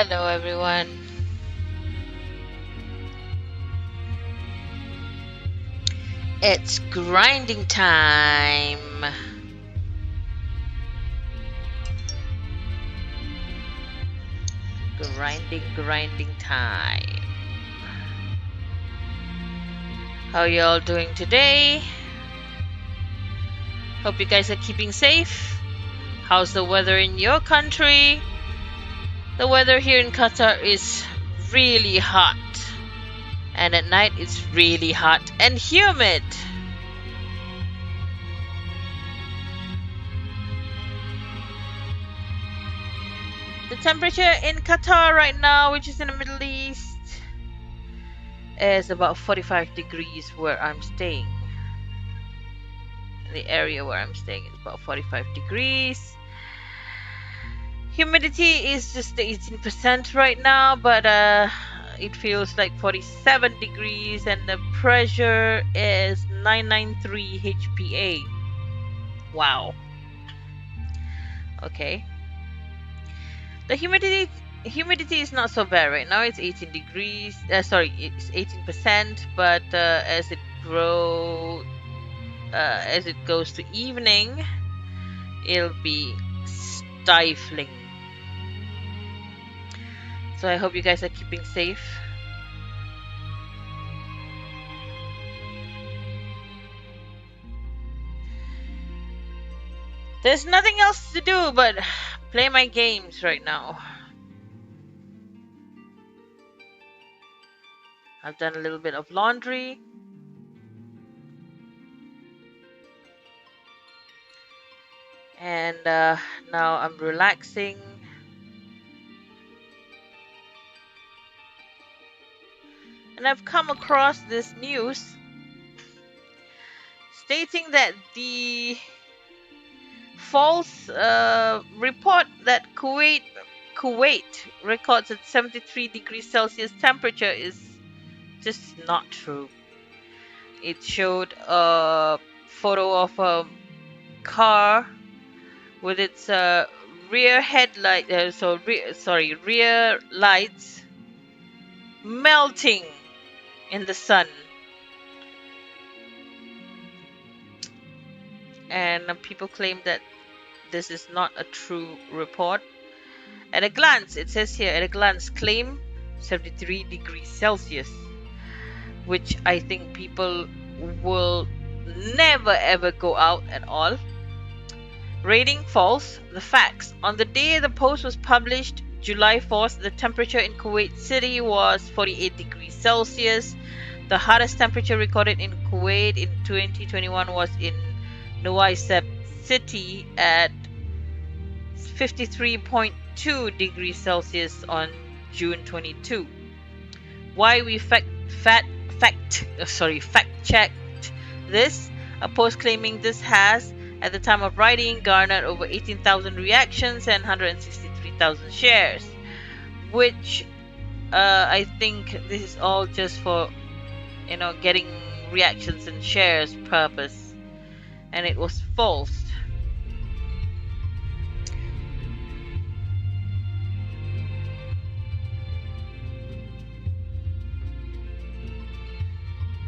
Hello, everyone. It's grinding time. Grinding time. How y'all doing today? Hope you guys are keeping safe. How's the weather in your country? The weather here in Qatar is really hot. And at night it's really hot and humid. The temperature in Qatar right now, which is in the Middle East, is about 45 degrees where I'm staying. The area where I'm staying is about 45 degrees. Humidity is just 18% right now, but it feels like 47 degrees, and the pressure is 993 HPA. Wow. Okay. The humidity is not so bad right now. It's 18 degrees. It's 18%, but as it goes to evening, it'll be stifling. So I hope you guys are keeping safe. There's nothing else to do but play my games right now. I've done a little bit of laundry. And now I'm relaxing. And I've come across this news stating that the false report that Kuwait records at 73 degrees Celsius temperature is just not true. It showed a photo of a car with its rear lights melting in the sun. And people claim that this is not a true report. At a glance, it says here, at a glance, claim 73 degrees Celsius, which I think people will never ever go out at all. Rating false. The facts. On the day the post was published, July 4th, the temperature in Kuwait City was 48 degrees Celsius. The hottest temperature recorded in Kuwait in 2021 was in Nuwaiseb City at 53.2 degrees Celsius on June 22. Why we fact-checked this? A post claiming this has, at the time of writing, garnered over 18,000 reactions and 163,000 shares, which I think this is all just for getting reactions and shares purpose, and it was false.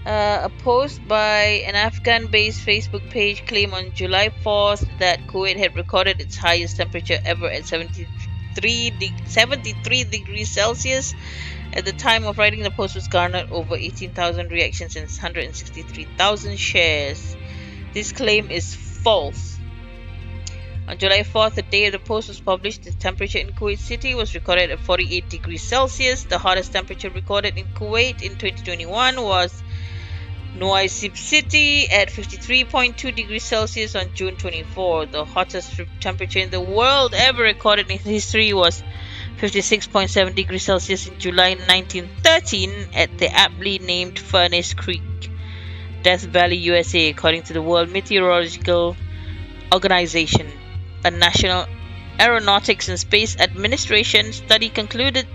A post by an Afghan-based Facebook page claimed on July 4th that Kuwait had recorded its highest temperature ever at 73 degrees Celsius. At the time of writing, the post was garnered over 18,000 reactions and 163,000 shares. This claim is false. On July 4th, the day the post was published, the temperature in Kuwait City was recorded at 48 degrees Celsius. The hottest temperature recorded in Kuwait in 2021 was Nuwaiseb City at 53.2 degrees Celsius on June 24. The hottest temperature in the world ever recorded in history was 56.7 degrees Celsius in July 1913 at the aptly named Furnace Creek, Death Valley, USA, according to the World Meteorological Organization. A National Aeronautics and Space Administration study concluded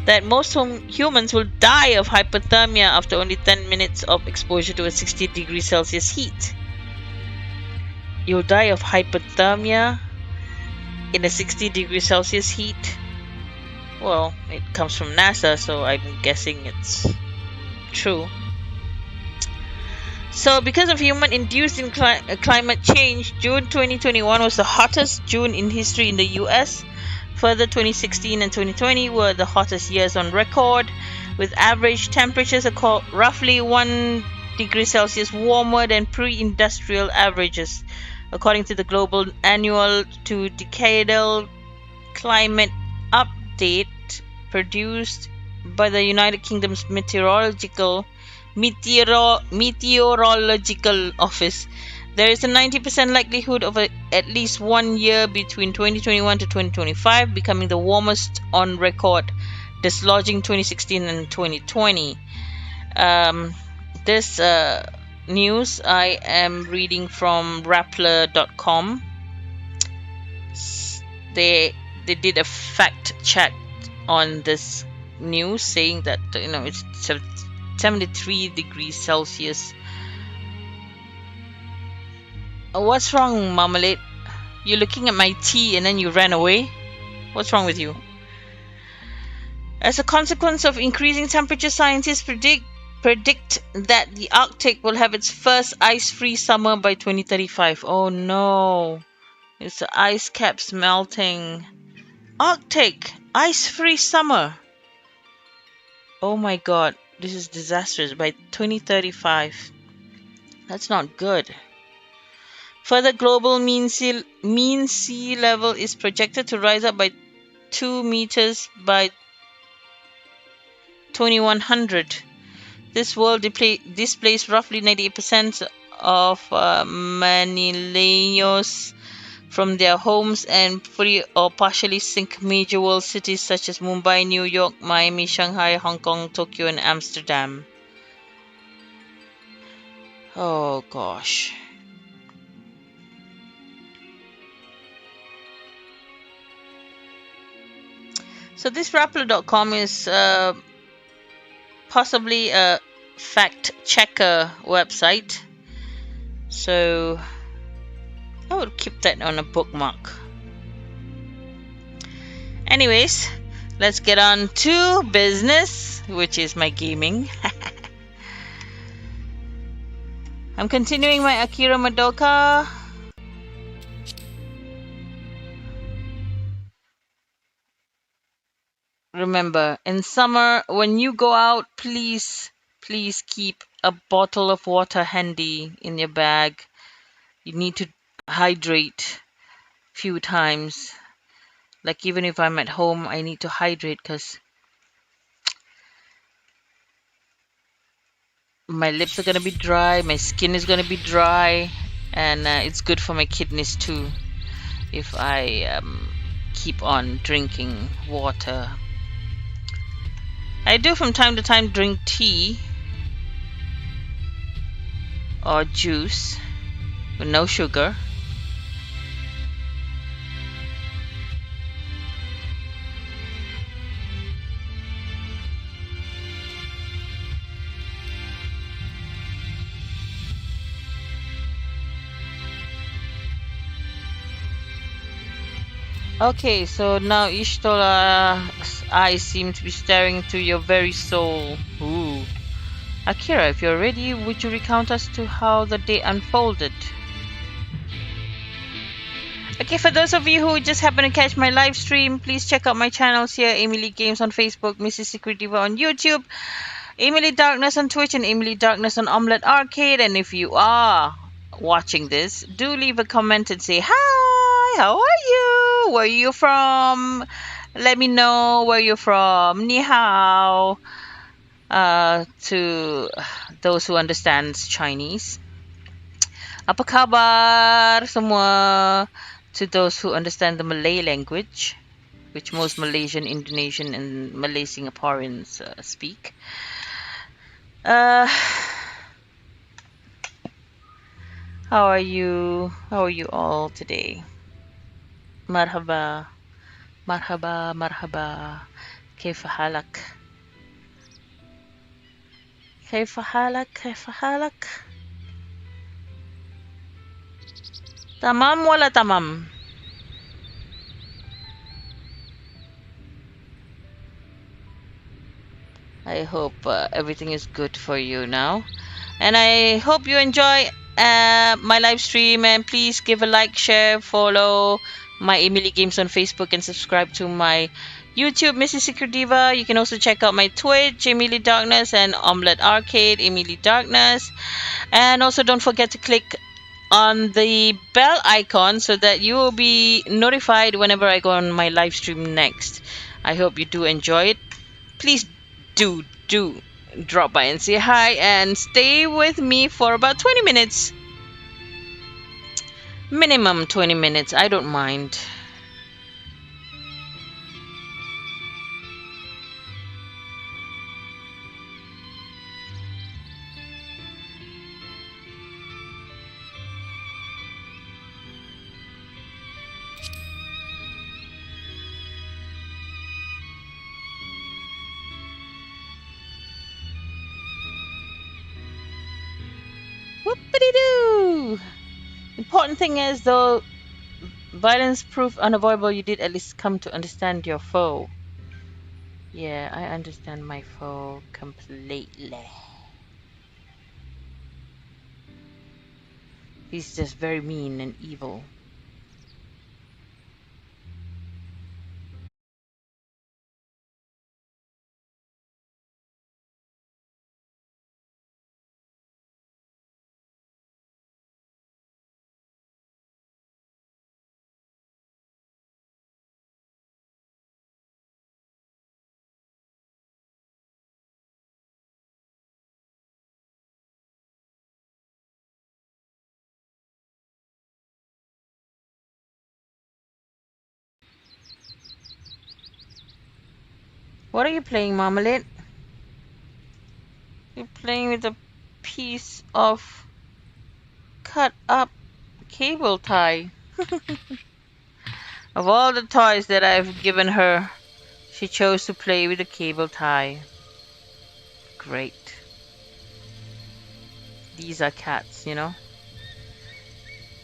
that most humans will die of hypothermia after only 10 minutes of exposure to a 60 degrees Celsius heat. You'll die of hypothermia in a 60 degrees Celsius heat? Well, it comes from NASA, so I'm guessing it's true. So, because of human induced climate change, June 2021 was the hottest June in history in the US. Further, 2016 and 2020 were the hottest years on record, with average temperatures roughly 1 degree Celsius warmer than pre industrial averages, according to the Global Annual to Decadal Climate Update produced by the United Kingdom's Meteorological Office. There is a 90% likelihood of at least 1 year between 2021 to 2025 becoming the warmest on record, dislodging 2016 and 2020. This news I am reading from Rappler.com. They did a fact check on this news, saying that it's 73 degrees Celsius. What's wrong, Marmalade? You're looking at my tea and then you ran away? What's wrong with you? As a consequence of increasing temperature, scientists predict that the Arctic will have its first ice-free summer by 2035. Oh no, it's the ice caps melting. Arctic ice-free summer. Oh my god, this is disastrous. By 2035. That's not good. Further, global mean sea level is projected to rise up by 2 meters by 2100. This will displace roughly 98% of Manileños from their homes and fully or partially sink major world cities such as Mumbai, New York, Miami, Shanghai, Hong Kong, Tokyo, and Amsterdam. Oh gosh. So this Rappler.com is possibly a fact checker website. So I would keep that on a bookmark. Anyways, let's get on to business, which is my gaming. I'm continuing my Akira Madoka. Remember, in summer, when you go out, please keep a bottle of water handy in your bag. You need to hydrate a few times. Like even if I'm at home, I need to hydrate because my lips are going to be dry, my skin is going to be dry, and it's good for my kidneys too if I keep on drinking water. I do from time to time drink tea or juice with no sugar. Okay, so now Ishtola's eyes seem to be staring into your very soul. Ooh. Akira, if you're ready, would you recount us to how the day unfolded? Okay, for those of you who just happen to catch my live stream, please check out my channels here, Emily Games on Facebook, Mrs. Secret Diva on YouTube, Emily Darkness on Twitch, and Emily Darkness on Omelette Arcade. And if you are watching this, do leave a comment and say, hi, how are you? Where are you from? Let me know where you're from. Ni hao. To those who understand Chinese. Apa kabar semua? To those who understand the Malay language, which most Malaysian, Indonesian, and Malay Singaporeans speak. How are you? How are you all today? Marhaba, marhaba, marhaba. كيف حالك? كيف حالك؟ كيف حالك؟ تمام ولا تمام؟ I hope everything is good for you now. And I hope you enjoy my live stream. And please give a like, share, follow my Emily Games on Facebook, and subscribe to my YouTube, Missy Secret Diva. You can also check out my Twitch, Emily Darkness, and Omelette Arcade, Emily Darkness. And also don't forget to click on the bell icon so that you will be notified whenever I go on my live stream next. I hope you do enjoy it. Please do drop by and say hi and stay with me for about 20 minutes. Minimum 20 minutes, I don't mind. Whoopity doo! Important thing is, though violence proved unavoidable, you did at least come to understand your foe. Yeah, I understand my foe completely. He's just very mean and evil. What are you playing, Marmalade? You're playing with a piece of cut up cable tie. Of all the toys that I've given her, she chose to play with a cable tie. Great. These are cats, you know.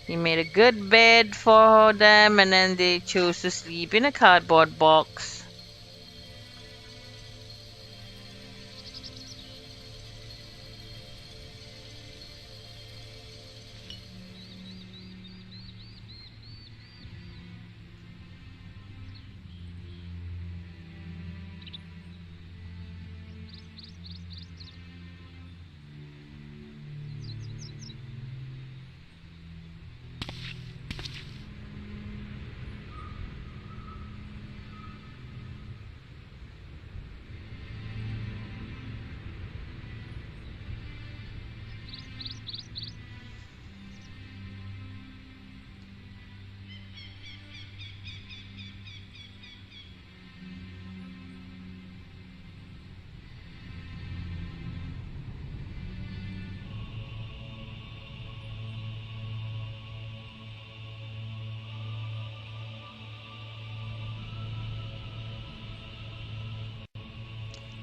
He made a good bed for them and then they chose to sleep in a cardboard box.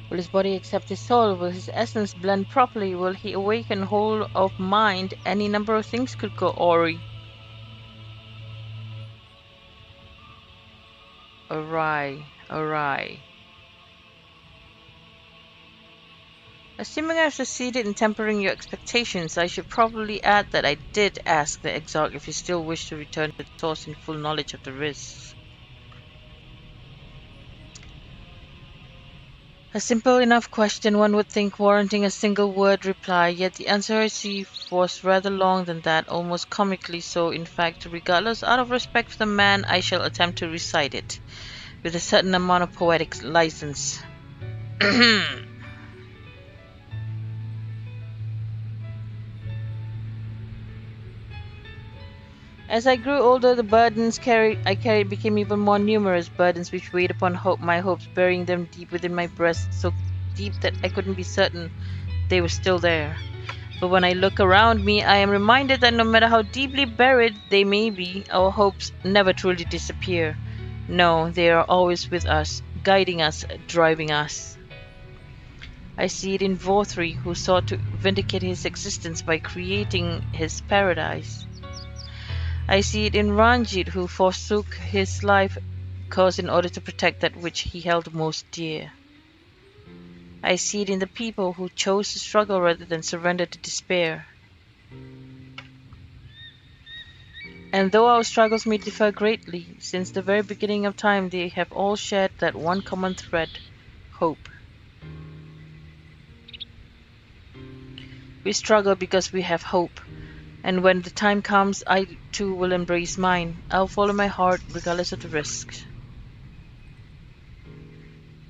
Will his body accept his soul? Will his essence blend properly? Will he awaken whole of mind? Any number of things could go awry. Assuming I've succeeded in tempering your expectations, I should probably add that I did ask the Exarch if he still wished to return to the source in full knowledge of the risks. A simple enough question, one would think, warranting a single word reply, yet the answer I received was rather long than that, almost comically so. In fact, regardless, out of respect for the man, I shall attempt to recite it, with a certain amount of poetic license. As I grew older, the burdens I carried became even more numerous, burdens which weighed upon my hopes, burying them deep within my breast, so deep that I couldn't be certain they were still there. But when I look around me, I am reminded that no matter how deeply buried they may be, our hopes never truly disappear. No, they are always with us, guiding us, driving us. I see it in Vorthri, who sought to vindicate his existence by creating his paradise. I see it in Ranjit, who forsook his life cause in order to protect that which he held most dear. I see it in the people who chose to struggle rather than surrender to despair. And though our struggles may differ greatly, since the very beginning of time they have all shared that one common thread: hope. We struggle because we have hope, and when the time comes, I too will embrace mine. I'll follow my heart regardless of the risks,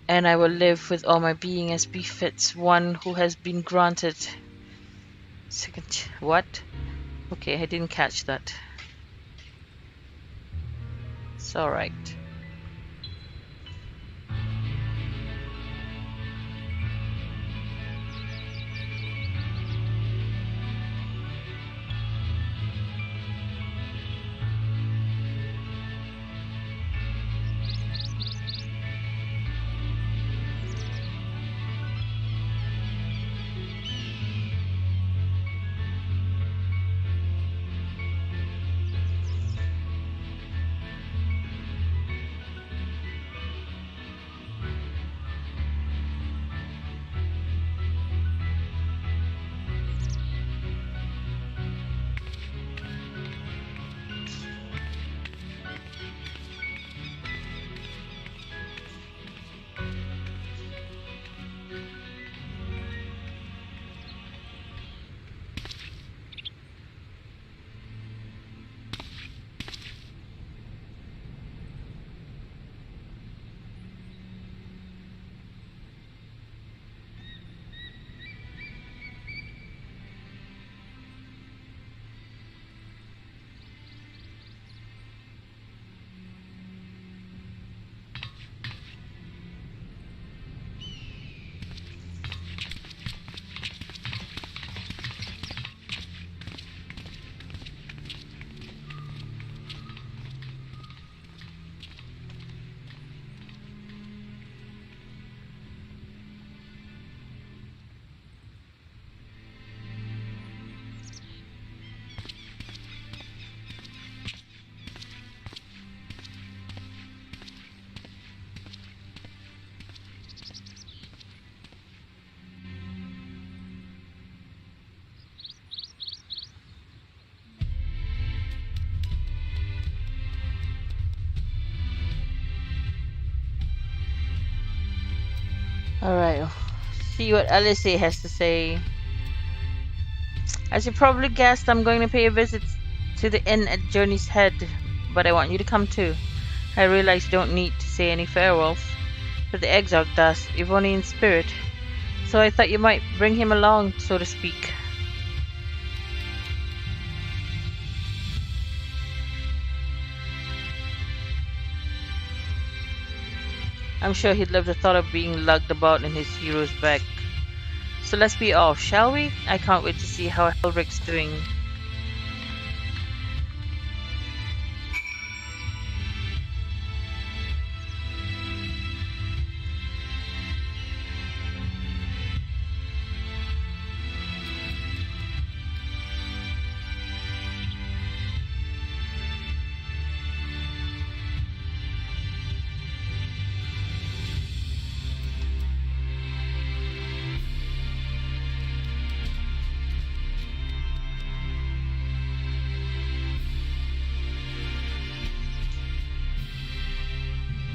and I will live with all my being as befits one who has been granted. Second, what? Okay, I didn't catch that. It's alright. Alright, see what Alice has to say. As you probably guessed, I'm going to pay a visit to the inn at Journey's Head, but I want you to come too. I realize you don't need to say any farewells, but the exile does, if only in spirit. So I thought you might bring him along, so to speak. I'm sure he'd love the thought of being lugged about in his hero's bag. So let's be off, shall we? I can't wait to see how Helric's doing.